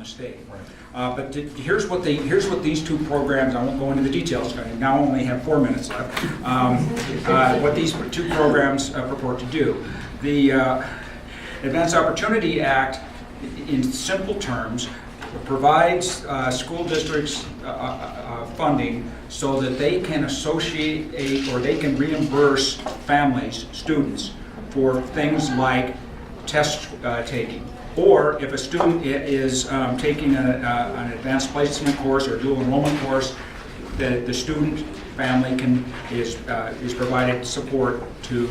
state. But here's what these two programs, I won't go into the details, I now only have 4 minutes left, what these two programs purport to do. The Advanced Opportunity Act, in simple terms, provides school districts funding so that they can associate or they can reimburse families, students, for things like test taking. Or if a student is taking an advanced placement course or dual enrollment course, the student family is provided support to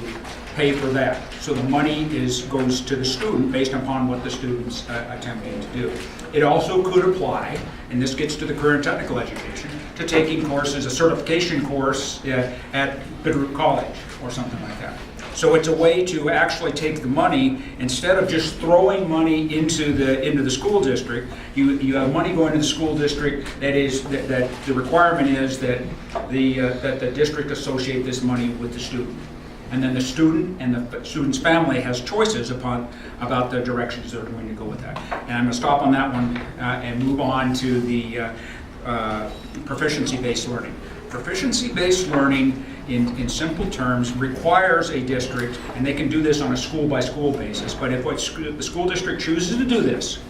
pay for that. So the money goes to the student based upon what the student's attempting to do. It also could apply, and this gets to the career and technical education, to taking courses, a certification course at Bedey College or something like that. So it's a way to actually take the money, instead of just throwing money into the school district, you have money going to the school district that the requirement is that the district associate this money with the student. And then the student and the student's family has choices about the directions they're going to go with that. And I'm going to stop on that one and move on to the proficiency-based learning. Proficiency-based learning, in simple terms, requires a district, and they can do this on a school-by-school basis, but if the school district chooses to do this,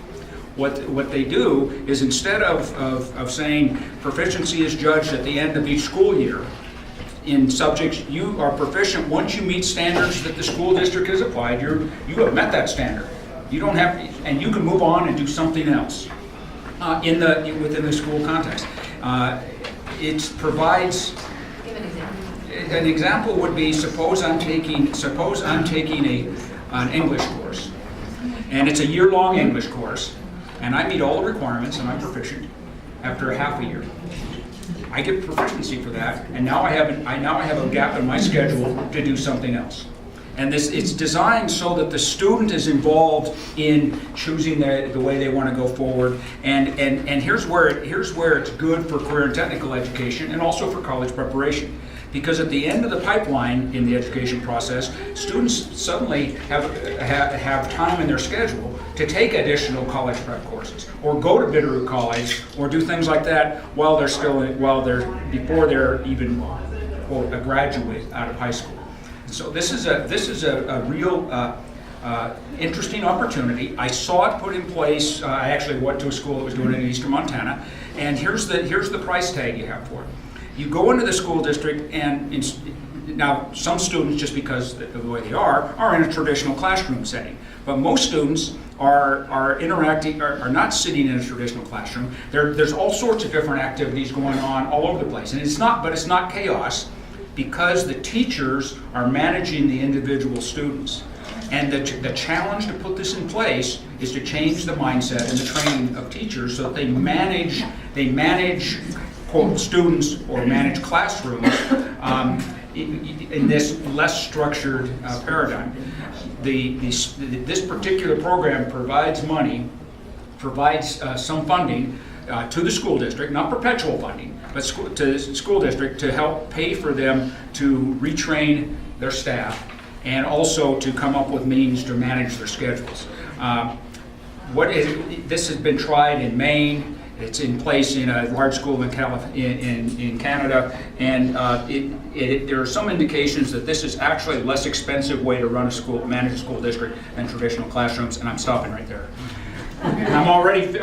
what they do is, instead of saying proficiency is judged at the end of each school year, in subjects you are proficient once you meet standards that the school district has applied, you have met that standard. You don't have, and you can move on and do something else within the school context. It provides. Give an example. An example would be, suppose I'm taking an English course, and it's a year-long English course, and I meet all the requirements and I'm proficient after half a year. I get proficiency for that, and now I have a gap in my schedule to do something else. And it's designed so that the student is involved in choosing the way they want to go forward. And here's where it's good for career and technical education, and also for college preparation. Because at the end of the pipeline in the education process, students suddenly have time in their schedule to take additional college prep courses, or go to Bedey College, or do things like that before they're even, quote, a graduate out of high school. So this is a real interesting opportunity. I saw it put in place. I actually went to a school that was doing it in eastern Montana, and here's the price tag you have for it. You go into the school district, and now some students, just because of the way they are in a traditional classroom setting. But most students are interacting, are not sitting in a traditional classroom. There's all sorts of different activities going on all over the place, and it's not chaos, because the teachers are managing the individual students. And the challenge to put this in place is to change the mindset and the training of teachers so that they manage quote, students, or manage classrooms in this less structured paradigm. This particular program provides some funding to the school district, not perpetual funding, but to the school district, to help pay for them to retrain their staff, and also to come up with means to manage their schedules. This has been tried in Maine. It's in place in a large school in Canada, and there are some indications that this is actually a less expensive way to run manage a school district than traditional classrooms. And I'm stopping right there. I'm already